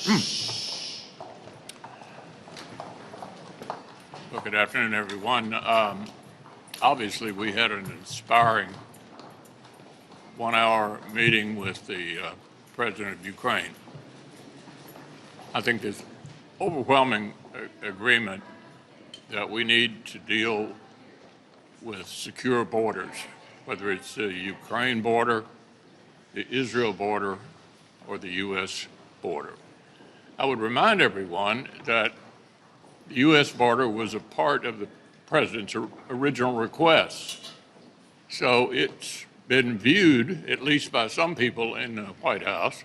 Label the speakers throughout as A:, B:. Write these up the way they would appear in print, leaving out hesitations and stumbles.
A: Well, good afternoon, everyone. Obviously, we had an inspiring one-hour meeting with the president of Ukraine. I think there's overwhelming agreement that we need to deal with secure borders, whether it's the Ukraine border, the Israel border, or the U.S. border. I would remind everyone that the U.S. border was a part of the president's original request. So it's been viewed, at least by some people in the White House,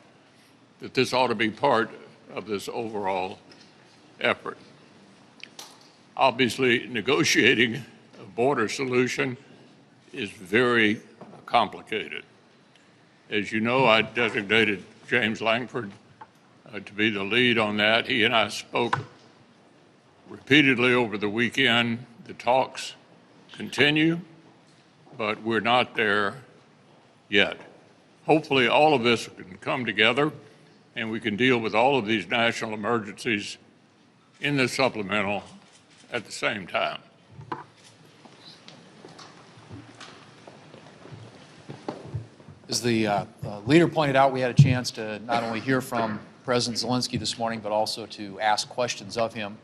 A: that this ought to be part of this overall effort. Obviously, negotiating a border solution is very complicated. As you know, I designated James Langford to be the lead on that. He and I spoke repeatedly over the weekend. The talks continue, but we're not there yet. Hopefully all of this can come together and we can deal with all of these national emergencies in the supplemental at the same time.
B: As the leader pointed out, we had a chance to not only hear from President Zelensky this morning, but also to ask questions of him.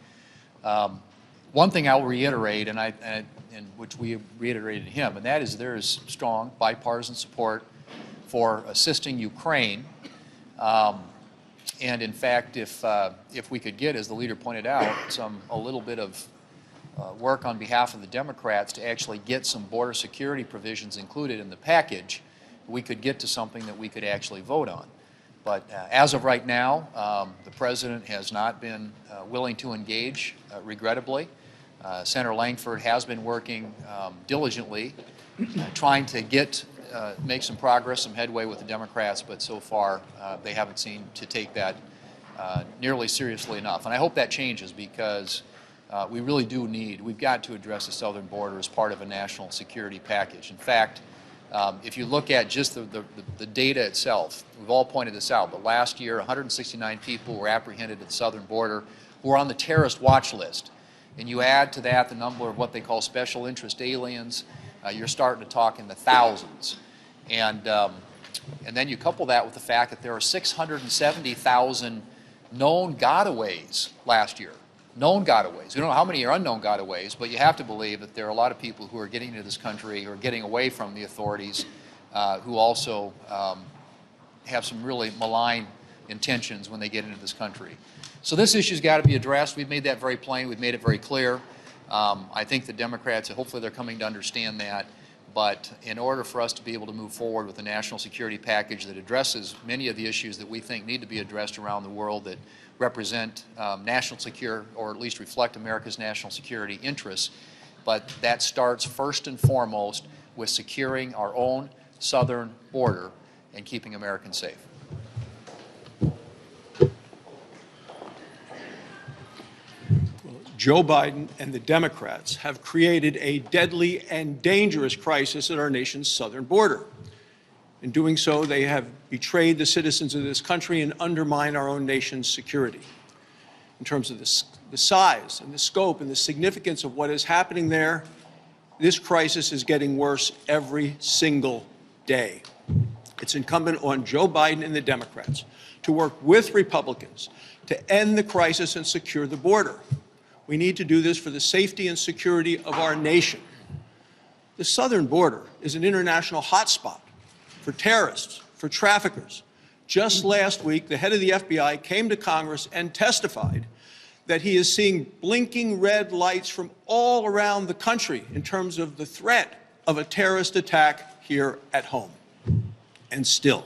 B: One thing I'll reiterate, and which we reiterated to him, and that is there is strong bipartisan support for assisting Ukraine. And in fact, if we could get, as the leader pointed out, a little bit of work on behalf of the Democrats to actually get some border security provisions included in the package, we could get to something that we could actually vote on. But as of right now, the President has not been willing to engage, regrettably. Senator Langford has been working diligently, trying to make some progress, some headway with the Democrats, but so far they haven't seemed to take that nearly seriously enough. And I hope that changes, because we really do we've got to address the southern border as part of a national security package. In fact, if you look at just the data itself, we've all pointed this out, but last year 169 people were apprehended at the southern border who were on the terrorist watch list. And you add to that the number of what they call special interest aliens, you're starting to talk in the thousands. And then you couple that with the fact that there are 670,000 known gotaways last year. Known gotaways. We don't know how many are unknown gotaways, but you have to believe that there are a lot of people who are getting into this country or getting away from the authorities who also have some really malign intentions when they get into this country. So this issue's got to be addressed. We've made that very plain. We've made it very clear. I think the Democrats, hopefully they're coming to understand that. But in order for us to be able to move forward with a national security package that addresses many of the issues that we think need to be addressed around the world that represent national security, or at least reflect America's national security interests, but that starts first and foremost with securing our own southern border and keeping Americans safe.
C: Joe Biden and the Democrats have created a deadly and dangerous crisis at our nation's southern border. In doing so, they have betrayed the citizens of this country and undermined our own nation's security. In terms of the size and the scope and the significance of what is happening there, this crisis is getting worse every single day. It's incumbent on Joe Biden and the Democrats to work with Republicans to end the crisis and secure the border. We need to do this for the safety and security of our nation. The southern border is an international hotspot for terrorists, for traffickers. Just last week, the head of the FBI came to Congress and testified that he is seeing blinking red lights from all around the country in terms of the threat of a terrorist attack here at home. And still,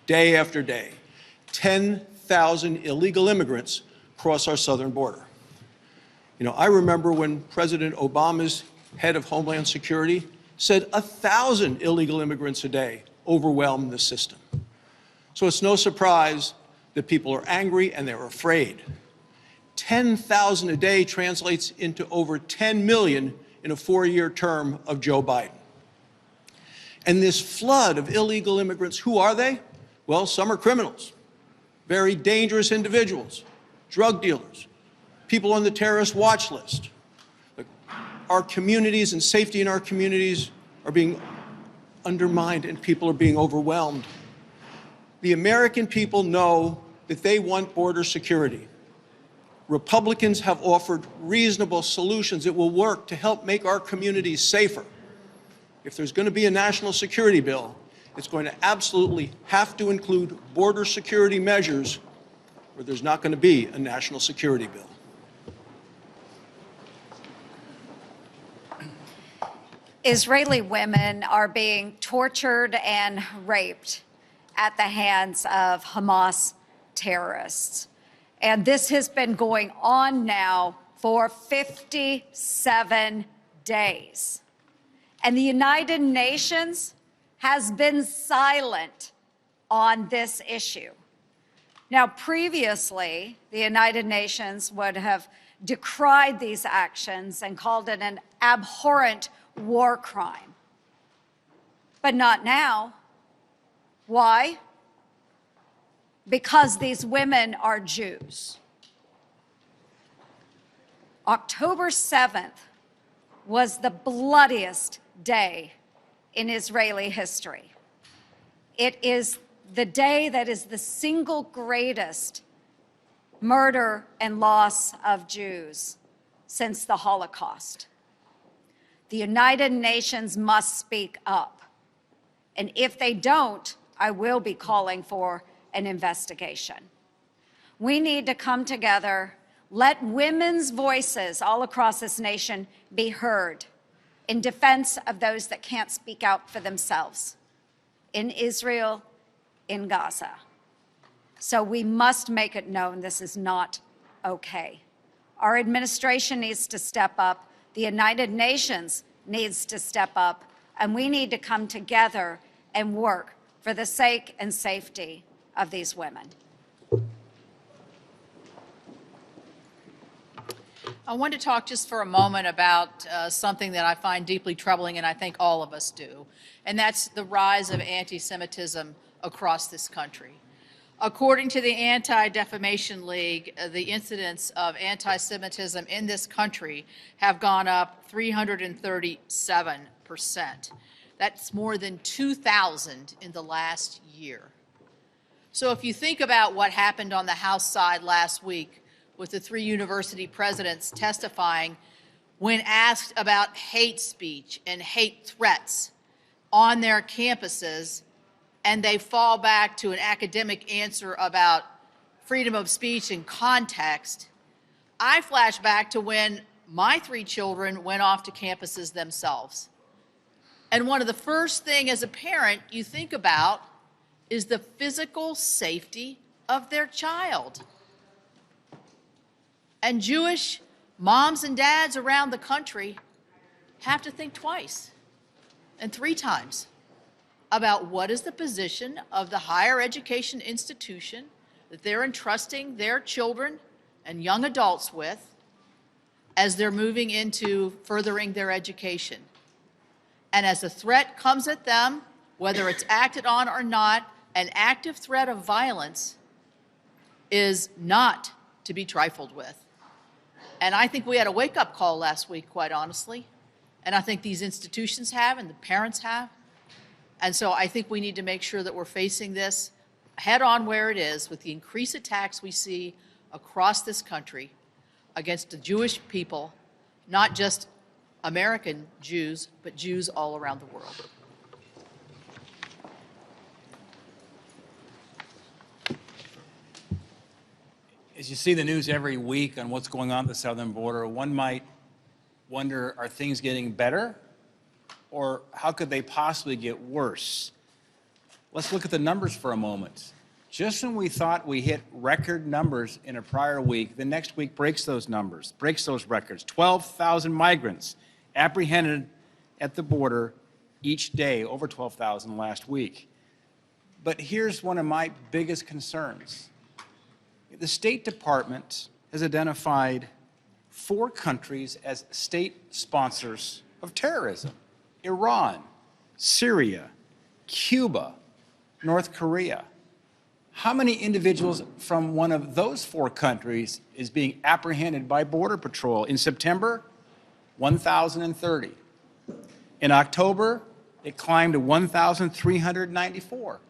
C: day after day, 10,000 illegal immigrants cross our southern border. You know, I remember when President Obama's head of Homeland Security said 1,000 illegal immigrants a day overwhelm the system. So it's no surprise that people are angry and they're afraid. 10,000 a day translates into over 10 million in a 4-year term of Joe Biden. And this flood of illegal immigrants, who are they? Well, some are criminals. very dangerous individuals, drug dealers, people on the terrorist watch list. Our communities and safety in our communities are being undermined and people are being overwhelmed. The American people know that they want border security. Republicans have offered reasonable solutions that will work to help make our communities safer. If there's going to be a national security bill, it's going to absolutely have to include border security measures, or there's not going to be a national security bill.
D: Israeli women are being tortured and raped at the hands of Hamas terrorists. And this has been going on now for 57 days. And the United Nations has been silent on this issue. Now, previously, the United Nations would have decried these actions and called it an abhorrent war crime. But not now. Why? Because these women are Jews. October 7th was the bloodiest day in Israeli history. It is the day that is the single greatest murder and loss of Jews since the Holocaust. The United Nations must speak up. And if they don't, I will be calling for an investigation. We need to come together, let women's voices all across this nation be heard in defense of those that can't speak out for themselves in Israel, in Gaza. So we must make it known this is not okay. Our administration needs to step up. The United Nations needs to step up, and we need to come together and work for the sake and safety of these women.
E: I want to talk just for a moment about something that I find deeply troubling, and I think all of us do, and that's the rise of anti-Semitism across this country. According to the Anti-Defamation League, the incidents of anti-Semitism in this country have gone up 337%. That's more than 2,000 in the last year. So if you think about what happened on the House side last week with the 3 university presidents testifying when asked about hate speech and hate threats on their campuses, and they fall back to an academic answer about freedom of speech and context, I flash back to when my 3 children went off to campuses themselves. And one of the first things as a parent you think about is the physical safety of their child. And Jewish moms and dads around the country have to think twice and 3 times about what is the position of the higher education institution that they're entrusting their children and young adults with as they're moving into furthering their education. And as a threat comes at them, whether it's acted on or not, an active threat of violence is not to be trifled with. And I think we had a wake-up call last week, quite honestly. And I think these institutions have and the parents have. And so I think we need to make sure that we're facing this head on where it is with the increased attacks we see across this country against the Jewish people, not just American Jews, but Jews all around the world.
F: As you see the news every week on what's going on at the southern border, one might wonder, are things getting better? Or how could they possibly get worse? Let's look at the numbers for a moment. Just when we thought we hit record numbers in a prior week, the next week breaks those numbers, breaks those records. 12,000 migrants apprehended at the border each day, over 12,000 last week. But here's one of my biggest concerns. The State Department has identified 4 countries as state sponsors of terrorism: Iran, Syria, Cuba, North Korea. How many individuals from one of those 4 countries is being apprehended by Border Patrol? In September, 1,030. In October, it climbed to 1,394.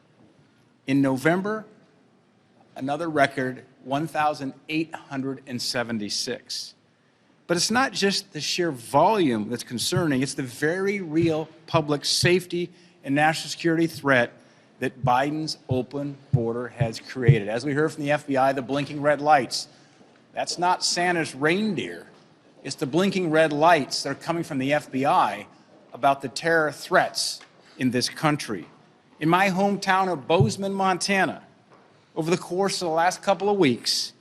F: In November, another record, 1,876. But it's not just the sheer volume that's concerning, it's the very real public safety and national security threat that Biden's open border has created. As we heard from the FBI, the blinking red lights, that's not Santa's reindeer. It's the blinking red lights that are coming from the FBI about the terror threats in this country. In my hometown of Bozeman, Montana, over the course of the last couple of weeks,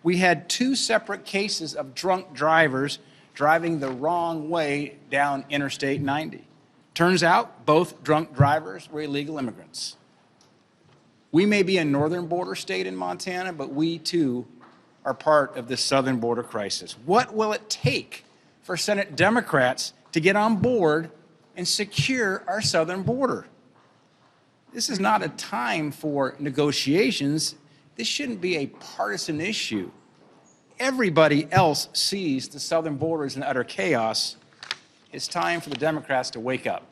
F: we had 2 separate cases of drunk drivers driving the wrong way down Interstate 90. Turns out both drunk drivers were illegal immigrants. We may be a northern border state in Montana, but we too are part of the southern border crisis. What will it take for Senate Democrats to get on board and secure our southern border? This is not a time for negotiations. This shouldn't be a partisan issue. Everybody else sees the southern border as in utter chaos. It's time for the Democrats to wake up.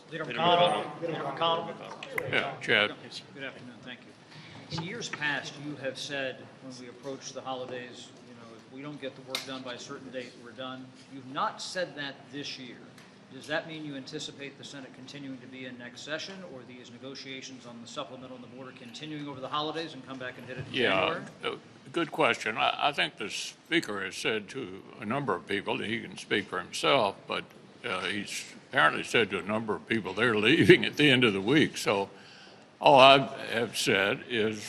G: Leader McConnell. Leader McConnell.
A: Yeah, Chad.
G: Good afternoon, thank you. In years past, you have said when we approach the holidays, you know, if we don't get the work done by a certain date, we're done. You've not said that this year. Does that mean you anticipate the Senate continuing to be in next session, or these negotiations on the supplemental on the border continuing over the holidays and come back and hit it in January?
A: Good question. I think the Speaker has said to a number of people, he can speak for himself, but he's apparently said to a number of people they're leaving at the end of the week. So all I have said is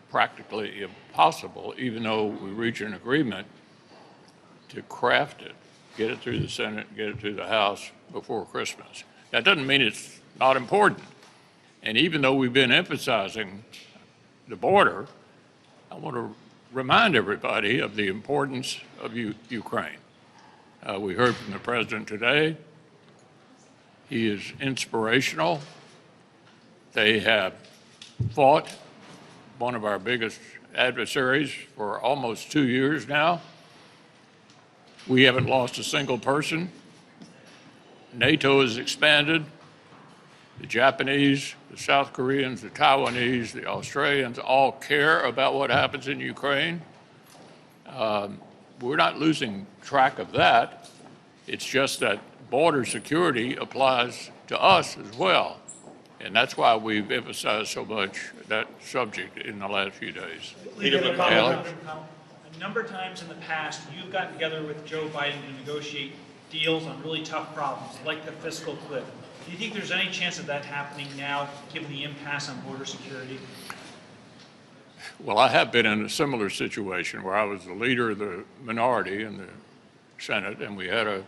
A: practically impossible, even though we reach an agreement, to craft it, get it through the Senate, get it through the House before Christmas. That doesn't mean it's not important. And even though we've been emphasizing the border, I want to remind everybody of the importance of Ukraine. We heard from the president today. He is inspirational. They have fought one of our biggest adversaries for almost 2 years now. We haven't lost a single person. NATO has expanded. The Japanese, the South Koreans, the Taiwanese, the Australians all care about what happens in Ukraine. We're not losing track of that. It's just that border security applies to us as well. And that's why we've emphasized so much that subject in the last few days.
H: Leader McConnell,
A: Alex?
H: a number of times in the past, you've gotten together with Joe Biden to negotiate deals on really tough problems, like the fiscal cliff. Do you think there's any chance of that happening now, given the impasse on border security?
A: Well, I have been in a similar situation where I was the leader of the minority in the Senate, and we had a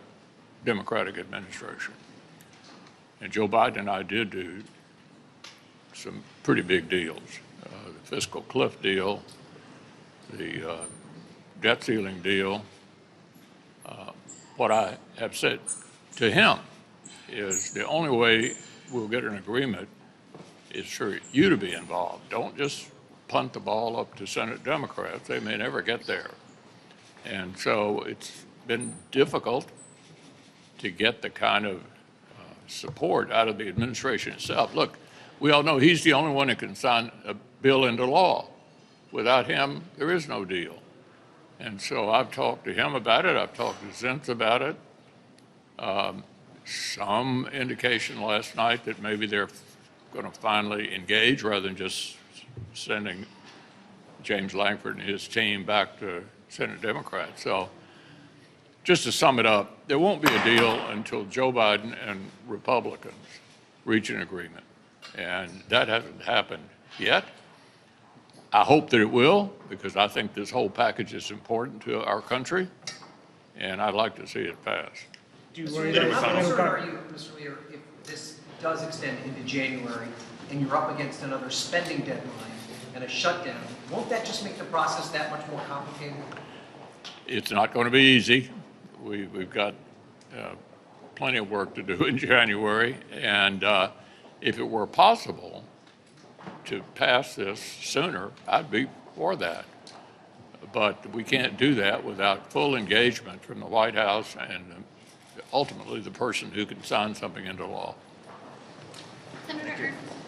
A: Democratic administration. And Joe Biden and I did do some pretty big deals. The fiscal cliff deal, the debt ceiling deal. What I have said to him is the only way we'll get an agreement is for you to be involved. Don't just punt the ball up to Senate Democrats. They may never get there. And so it's been difficult to get the kind of support out of the administration itself. Look, we all know he's the only one that can sign a bill into law. Without him, there is no deal. And so I've talked to him about it. I've talked to Zintz about it. Some indication last night that maybe they're going to finally engage rather than just sending James Lankford and his team back to Senate Democrats. So just to sum it up, there won't be a deal until Joe Biden and Republicans reach an agreement. And that hasn't happened yet. I hope that it will, because I think this whole package is important to our country, and I'd like to see it pass.
I: How concerned are you, Mr. Leader, if this does extend into January and you're up against another spending deadline and a shutdown? Won't that just make the process that much more complicated?
A: It's not going to be easy. We've got plenty of work to do in January, and if it were possible to pass this sooner, I'd be for that. But we can't do that without full engagement from the White House and ultimately the person who can sign something into law.
J: Senator Ernst.